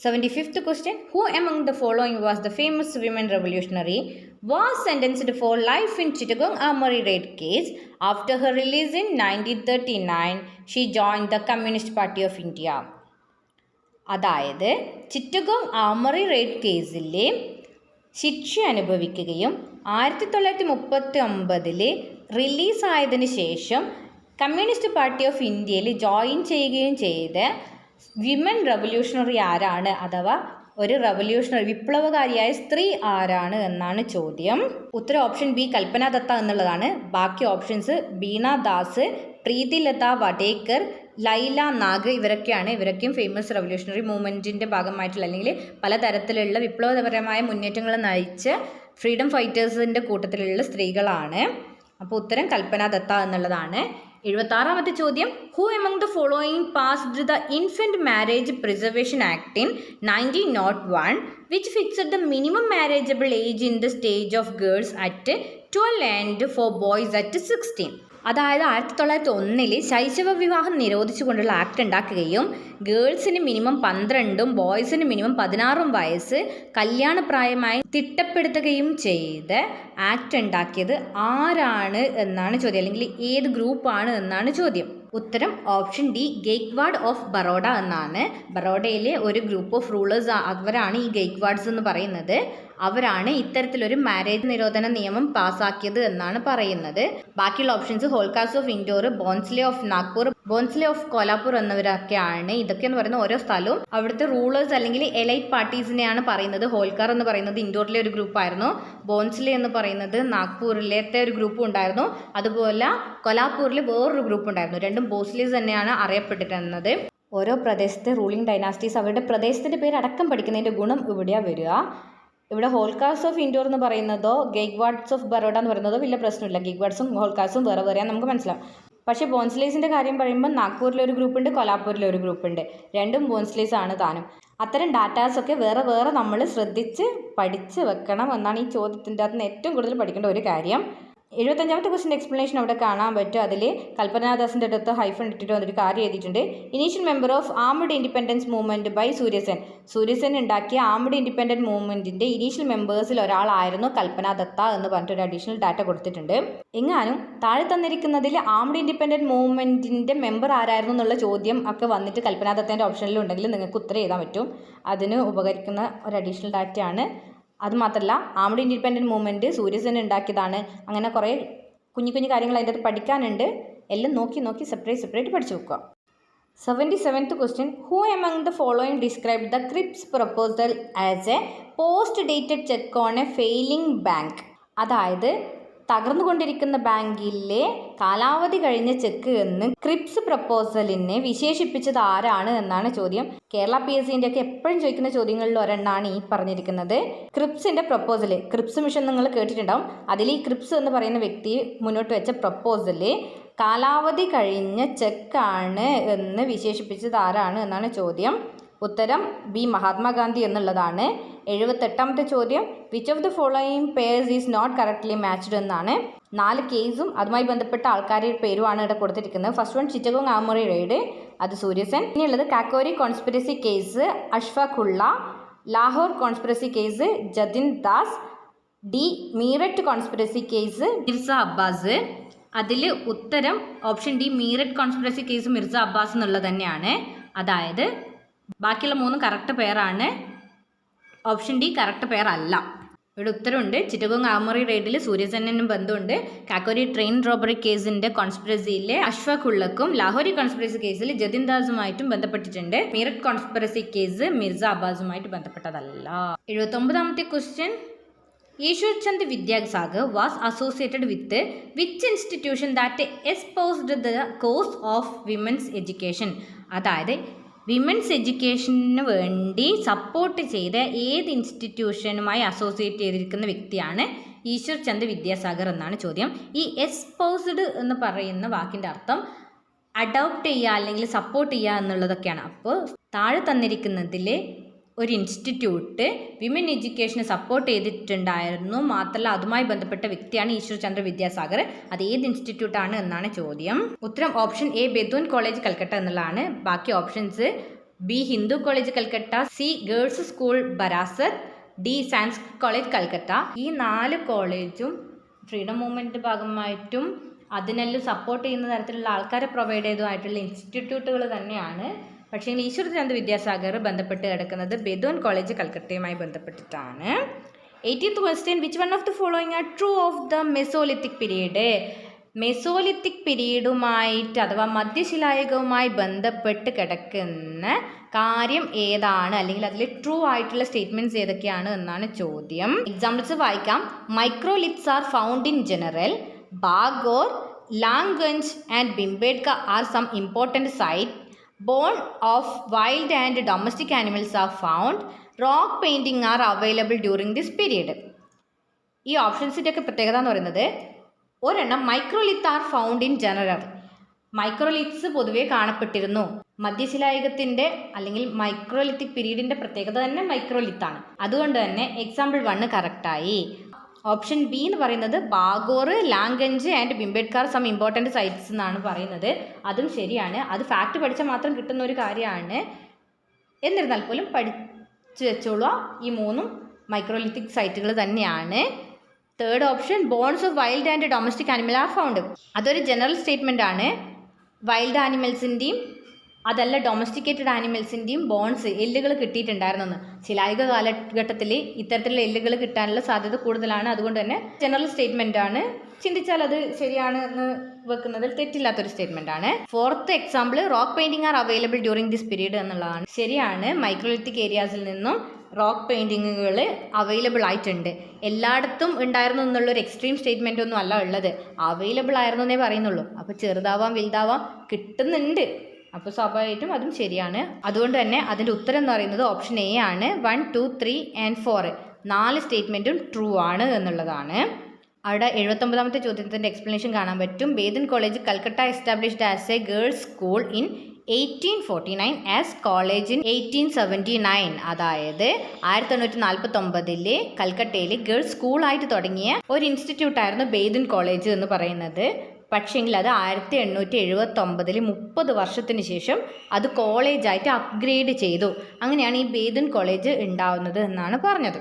75th question. Who among the following was the famous women revolutionary was sentenced for life in Chittagong Armory raid case? After her release in 1939, she joined the Communist Party of India. അതായത് Chittagong armoury raid കേസിലെ ശിക്ഷ അനുഭവിക്കുകയും 1939 റിലീസായതിനു ശേഷം communist party of ഇന്ത്യയിൽ join ചെയ്യുകയും ചെയ്ത് women revolutionary ആരാണ്, അഥവാ ഒരു റവല്യൂഷണറി വിപ്ലവകാരിയായ സ്ത്രീ ആരാണ് എന്നാണ് ചോദ്യം. ഉത്തരം ഓപ്ഷൻ ബി കൽപ്പന ദത്ത എന്നുള്ളതാണ്. ബാക്കി ഓപ്ഷൻസ് ബീന ദാസ്, പ്രീതിലത വടേക്കർ, ലൈല നാഗ് ഇവരൊക്കെയും ഫേമസ് റവല്യൂഷണറി മൂവ്മെൻറ്റിൻ്റെ ഭാഗമായിട്ടുള്ള അല്ലെങ്കിൽ പലതരത്തിലുള്ള വിപ്ലവപരമായ മുന്നേറ്റങ്ങൾ നയിച്ച ഫ്രീഡം ഫൈറ്റേഴ്സിൻ്റെ കൂട്ടത്തിലുള്ള സ്ത്രീകളാണ്. അപ്പോൾ ഉത്തരം കൽപ്പന ദത്ത എന്നുള്ളതാണ്. 76ാമത്തെ ചോദ്യം. Who among the following passed the infant marriage preservation act in 1901 which fixed the minimum marriageable age in the stage of girls at 12 and for boys at 16. അതായത് 1901 ശൈശവ വിവാഹം നിരോധിച്ചുകൊണ്ടുള്ള ആക്ട് ഉണ്ടാക്കുകയും ഗേൾസിന് മിനിമം 12ഉം ബോയ്സിന് മിനിമം 16ഉം വയസ്സ് കല്യാണപ്രായമായി തിട്ടപ്പെടുത്തുകയും ചെയ്ത് ആക്ട് ഉണ്ടാക്കിയത് ആരാണ് എന്നാണ് ചോദ്യം, അല്ലെങ്കിൽ ഏത് ഗ്രൂപ്പാണ് എന്നാണ് ചോദ്യം. ഉത്തരം option D Gaikwad of Baroda എന്നാണ്. ബറോഡയിലെ ഒരു ഗ്രൂപ്പ് ഓഫ് റൂളേഴ്സ് അവരാണ് ഈ ഗെയ്ക്വാഡ്സ് എന്ന് പറയുന്നത്. അവരാണ് ഇത്തരത്തിലൊരു മാരേജ് നിരോധന നിയമം പാസ്സാക്കിയത് എന്നാണ് പറയുന്നത്. ബാക്കിയുള്ള options Holkars of Indore, Bhonsle of Nagpur, Bhonsle of Kolhapur എന്നിവരൊക്കെയാണ്. ഇതൊക്കെ എന്ന് പറയുന്ന ഓരോ സ്ഥലവും അവിടുത്തെ റൂളേഴ്സ് അല്ലെങ്കിൽ എലൈറ്റ് പാർട്ടീസിനെയാണ് പറയുന്നത്. ഹോൾക്കാർ എന്ന് പറയുന്നത് ഇൻഡോറിലെ ഒരു ഗ്രൂപ്പായിരുന്നു. ബോൺസ്ലെ എന്ന് പറയുന്നത് നാഗ്പൂരിലത്തെ ഒരു ഗ്രൂപ്പും ഉണ്ടായിരുന്നു. അതുപോലെ കൊലാപൂരിൽ വേറൊരു ഗ്രൂപ്പ് ഉണ്ടായിരുന്നു. രണ്ടും ബോസ്ലേസ് തന്നെയാണ് അറിയപ്പെട്ടിരുന്നത്. ഓരോ പ്രദേശത്തെ റൂളിംഗ് ഡൈനാസ്റ്റീസ് അവരുടെ പ്രദേശത്തിൻ്റെ പേര് അടക്കം പഠിക്കുന്നതിൻ്റെ ഗുണം ഇവിടെയാണ് വരിക. ഇവിടെ ഹോൾക്കാർസ് ഓഫ് ഇൻഡോർ എന്ന് പറയുന്നതോ ഗെയ്ക്വാഡ്സ് ഓഫ് ബറോഡ എന്ന് പറയുന്നതോ വലിയ പ്രശ്നമില്ല. ഗെയ്ക്വാഡ്സും ഹോൾക്കാർസും വേറെ വേറെയാണ് നമുക്ക് മനസ്സിലാവും. പക്ഷേ ബോൺസ്ലേസിൻ്റെ കാര്യം പറയുമ്പോൾ നാഗ്പൂരിലൊരു ഗ്രൂപ്പുണ്ട്, കൊലാപൂരിലൊരു ഗ്രൂപ്പുണ്ട്. രണ്ടും ബോൺസ്ലേസ് ആണ് താനും. അത്തരം ഡാറ്റാസൊക്കെ വേറെ വേറെ നമ്മൾ ശ്രദ്ധിച്ച് പഠിച്ച് വെക്കണം എന്നാണ് ഈ ചോദ്യത്തിൻ്റെ അകത്ത് നിന്ന് ഏറ്റവും കൂടുതൽ പഠിക്കേണ്ട ഒരു കാര്യം. 75ാമത്തെ ക്വസ്റ്റിൻ്റെ എക്സ്പ്ലനേഷൻ അവിടെ കാണാൻ പറ്റും. അതിൽ കൽപ്പനാദാസിൻ്റെ അടുത്ത് ഹൈഫൺ ഇട്ടിട്ട് വന്നിട്ട് കാര്യം എഴുതിയിട്ടുണ്ട്. Initial member of armed independence movement by Surya Sen. Surya Sen ഉണ്ടാക്കിയ ആംഡ് ഇൻഡിപെൻഡൻറ്റ് മൂവ്മെൻറ്റിൻ്റെ ഇനീഷ്യൽ മെമ്പേഴ്സിൽ ഒരാളായിരുന്നു കൽപ്പന ദത്ത എന്ന് പറഞ്ഞിട്ടൊരു അഡീഷണൽ ഡാറ്റ കൊടുത്തിട്ടുണ്ട്. എങ്ങാനും താഴെ തന്നിരിക്കുന്നതിൽ ആംഡ് ഇൻഡിപെൻഡൻറ്റ് മൂവ്മെൻറ്റിൻ്റെ മെമ്പർ ആരായിരുന്നു എന്നുള്ള ചോദ്യം ഒക്കെ വന്നിട്ട് കൽപ്പന ദത്തേൻ്റെ ഓപ്ഷനിൽ ഉണ്ടെങ്കിൽ നിങ്ങൾക്ക് ഉത്തരം എഴുതാൻ പറ്റും. അതിന് ഉപകരിക്കുന്ന ഒരു അഡീഷണൽ ഡാറ്റയാണ്. അതുമാത്രമല്ല ആംഡ് ഇൻഡിപെൻഡൻറ്റ് മൂവ്മെൻറ്റ് സൂര്യസെൻ ഉണ്ടാക്കിയതാണ്. അങ്ങനെ കുറേ കുഞ്ഞു കുഞ്ഞു കാര്യങ്ങൾ അതിൻ്റെ അകത്ത് പഠിക്കാനുണ്ട്. എല്ലാം നോക്കി സെപ്പറേറ്റ് പഠിച്ചു വെക്കുക. 77th question. Who among the following described the Cripps proposal as a post-dated check on a failing bank? അതായത് തകർന്നുകൊണ്ടിരിക്കുന്ന ബാങ്കിലെ കാലാവധി കഴിഞ്ഞ ചെക്ക് എന്ന് ക്രിപ്സ് പ്രപ്പോസലിനെ വിശേഷിപ്പിച്ചത് ആരാണ് എന്നാണ് ചോദ്യം. കേരള PSCൻ്റെ ഒക്കെ എപ്പോഴും ചോദിക്കുന്ന ചോദ്യങ്ങളിൽ ഒരെണ്ണമാണ് ഈ പറഞ്ഞിരിക്കുന്നത്. ക്രിപ്സിൻ്റെ പ്രപ്പോസൽ, ക്രിപ്സ് മിഷൻ നിങ്ങൾ കേട്ടിട്ടുണ്ടാവും. അതിൽ ഈ ക്രിപ്സ് എന്ന് പറയുന്ന വ്യക്തി മുന്നോട്ട് വെച്ച പ്രപ്പോസല് കാലാവധി കഴിഞ്ഞ ചെക്കാണ് എന്ന് വിശേഷിപ്പിച്ചത് ആരാണ് എന്നാണ് ചോദ്യം. ഉത്തരം ബി മഹാത്മാഗാന്ധി എന്നുള്ളതാണ്. 78ാമത്തെ ചോദ്യം. Which of the following pairs is not correctly matched എന്നാണ്. 4 കേസും അതുമായി ബന്ധപ്പെട്ട ആൾക്കാരുടെ പേരുമാണ് ഇവിടെ കൊടുത്തിരിക്കുന്നത്. First one Chittagong armoury raid, അത് സൂര്യസെൻ. ഇനിയുള്ളത് Kakori conspiracy case Ashfaqulla, Lahore conspiracy case Jatin Das, D Meerut conspiracy case Mirza Abbas. അതിൽ ഉത്തരം option D Meerut conspiracy case Mirza Abbas എന്നുള്ളത് തന്നെയാണ്. അതായത് ബാക്കിയുള്ള 3 കറക്റ്റ് പേരാണ്. ഓപ്ഷൻ ഡി കറക്റ്റ് പേരല്ല. ഇവിടെ ഉത്തരവുണ്ട്. ചിറ്റഗോങ് ആർമറി റെയ്ഡിൽ സൂര്യസെന്നും ബന്ധമുണ്ട്. കാക്കോരി ട്രെയിൻ റോബറി കേസിൻ്റെ കോൺസ്പിറസിയിലെ അഷ്ഫാഖുള്ളക്കും ലാഹോരി കോൺസ്പിറസി കേസിൽ ജതിൻ ദാസുമായിട്ടും ബന്ധപ്പെട്ടിട്ടുണ്ട്. മീററ്റ് കോൺസ്പിറസി കേസ് മിർസ അബ്ബാസുമായിട്ട് ബന്ധപ്പെട്ടതല്ല. 79ാമത്തെ question. Ishwar Chand Vidyasagar was associated with which institution that espoused the cause of women's education? അതായത് വിമൻസ് എഡ്യൂക്കേഷന് വേണ്ടി സപ്പോർട്ട് ചെയ്ത ഏത് ഇൻസ്റ്റിറ്റ്യൂഷനുമായി അസോസിയേറ്റ് ചെയ്തിരിക്കുന്ന വ്യക്തിയാണ് ഈശ്വർ ചന്ദ് വിദ്യാസാഗർ എന്നാണ് ചോദ്യം. ഈ എസ്പോസ്ഡ് എന്ന് പറയുന്ന വാക്കിൻ്റെ അർത്ഥം അഡോപ്റ്റ് ചെയ്യുക അല്ലെങ്കിൽ സപ്പോർട്ട് ചെയ്യുക എന്നുള്ളതൊക്കെയാണ്. അപ്പോൾ താഴെ തന്നിരിക്കുന്നതിൽ ഒരു ഇൻസ്റ്റിറ്റ്യൂട്ട് വിമൻ എഡ്യൂക്കേഷനെ സപ്പോർട്ട് ചെയ്തിട്ടുണ്ടായിരുന്നു. മാത്രമല്ല അതുമായി ബന്ധപ്പെട്ട വ്യക്തിയാണ് ഈശ്വർ ചന്ദ്ര വിദ്യാസാഗർ. അത് ഏത് ഇൻസ്റ്റിറ്റ്യൂട്ടാണ് എന്നാണ് ചോദ്യം. ഉത്തരം option A Bethune college Calcutta എന്നുള്ളതാണ്. ബാക്കി options B Hindu college Calcutta, C girls school Barasat, D Sanskrit college Calcutta. ഈ 4 കോളേജും ഫ്രീഡം മൂവ്മെൻറ്റിൻ്റെ ഭാഗമായിട്ടും അതിനെല്ലാം സപ്പോർട്ട് ചെയ്യുന്ന തരത്തിലുള്ള ആൾക്കാരെ പ്രൊവൈഡ് ചെയ്തതുമായിട്ടുള്ള ഇൻസ്റ്റിറ്റ്യൂട്ടുകൾ തന്നെയാണ്. പക്ഷേ ഈശ്വരചന്ദ് വിദ്യാസാഗർ ബന്ധപ്പെട്ട് കിടക്കുന്നത് ബെദോൻ കോളേജ് കൽക്കട്ടയുമായി ബന്ധപ്പെട്ടിട്ടാണ്. 18th question, which one of the following are true of the mesolithic period? Mesolithic പീരീഡുമായിട്ട് അഥവാ മധ്യശിലായുഗവുമായി ബന്ധപ്പെട്ട് കിടക്കുന്ന കാര്യം ഏതാണ്, അല്ലെങ്കിൽ അതിൽ ട്രൂ ആയിട്ടുള്ള സ്റ്റേറ്റ്മെൻറ്റ്സ് ഏതൊക്കെയാണ് എന്നാണ് ചോദ്യം. എക്സാമ്പിൾസ് വായിക്കാം. Microliths are found in general. Bagor, Langhnaj and Bhimbetka are some important site. Bone of wild and domestic animals are found. Rock painting are available during this period. ഈ ഓപ്ഷൻസിൻ്റെ ഒക്കെ പ്രത്യേകത എന്ന് പറയുന്നത്, ഒരെണ്ണം microlith are found in general. Microliths പൊതുവേ കാണപ്പെട്ടിരുന്നു. മധ്യശിലായുഗത്തിൻ്റെ അല്ലെങ്കിൽ മൈക്രോലിത്തിക് പീരീഡിൻ്റെ പ്രത്യേകത തന്നെ മൈക്രോലിത്താണ്. അതുകൊണ്ട് തന്നെ എക്സാമ്പിൾ 1 കറക്റ്റായി. ഓപ്ഷൻ ബി എന്ന് പറയുന്നത് Bagor, Langhnaj and ബിംബേഡ്കർ some important sites എന്നാണ് പറയുന്നത്. അതും ശരിയാണ്. അത് ഫാക്റ്റ് പഠിച്ചാൽ മാത്രം കിട്ടുന്ന ഒരു കാര്യമാണ്. എന്നിരുന്നാൽ പോലും പഠിച്ചു വെച്ചോളൂ, ഈ 3 മൈക്രോലിത്തിക് സൈറ്റുകൾ തന്നെയാണ്. Third option, bones of wild and domestic animal are found. അതൊരു ജനറൽ സ്റ്റേറ്റ്മെൻ്റ് ആണ്. വൈൽഡ് ആനിമൽസിൻ്റെയും അതല്ല ഡൊമസ്റ്റിക്കേറ്റഡ് ആനിമൽസിൻ്റെയും ബോൺസ്, എല്ലുകൾ കിട്ടിയിട്ടുണ്ടായിരുന്നെന്ന്. ശിലായുഗ കാലഘട്ടത്തിൽ ഇത്തരത്തിലുള്ള എല്ലുകൾ കിട്ടാനുള്ള സാധ്യത കൂടുതലാണ്. അതുകൊണ്ട് തന്നെ ജനറൽ സ്റ്റേറ്റ്മെൻ്റ് ആണ്. ചിന്തിച്ചാൽ അത് ശരിയാണ് എന്ന് വെക്കുന്നതിൽ തെറ്റില്ലാത്തൊരു സ്റ്റേറ്റ്മെൻ്റ് ആണ്. Fourth example, rock painting are available during this period എന്നുള്ളതാണ്. ശരിയാണ്. മൈക്രോലിത്തിക് ഏരിയാസിൽ നിന്നും റോക്ക് പെയിൻറ്റിങ്ങുകൾ അവൈലബിൾ ആയിട്ടുണ്ട്. എല്ലായിടത്തും ഉണ്ടായിരുന്നു എന്നുള്ളൊരു എക്സ്ട്രീം സ്റ്റേറ്റ്മെൻ്റ് ഒന്നും അല്ല ഉള്ളത്. അവൈലബിൾ ആയിരുന്നു എന്നേ പറയുന്നുള്ളൂ. അപ്പോൾ ചെറുതാവാം വലുതാവാം കിട്ടുന്നുണ്ട്. അപ്പോൾ സ്വാഭാവികമായിട്ടും അതും ശരിയാണ്. അതുകൊണ്ട് തന്നെ അതിൻ്റെ ഉത്തരം എന്ന് പറയുന്നത് ഓപ്ഷൻ എ ആണ്. 1, 2, 3 ആൻഡ് 4 4 സ്റ്റേറ്റ്മെൻറ്റും ട്രൂ ആണ് എന്നുള്ളതാണ്. അവിടെ 79ാമത്തെ ചോദ്യത്തിൻ്റെ എക്സ്പ്ലനേഷൻ കാണാൻ പറ്റും. Bethune college Calcutta established as a girls school in 1849 as college in 1879. അതായത് 1849 കൽക്കട്ടയിൽ ഗേൾസ് സ്കൂളായിട്ട് തുടങ്ങിയ ഒരു ഇൻസ്റ്റിറ്റ്യൂട്ടായിരുന്നു ബേദൻ കോളേജ് എന്ന് പറയുന്നത്. പക്ഷേങ്കിൽ അത് 1879 30 വർഷത്തിന് ശേഷം അത് കോളേജായിട്ട് അപ്ഗ്രേഡ് ചെയ്തു. അങ്ങനെയാണ് ഈ ബേദൻ കോളേജ് ഉണ്ടാവുന്നത് എന്നാണ് പറഞ്ഞത്.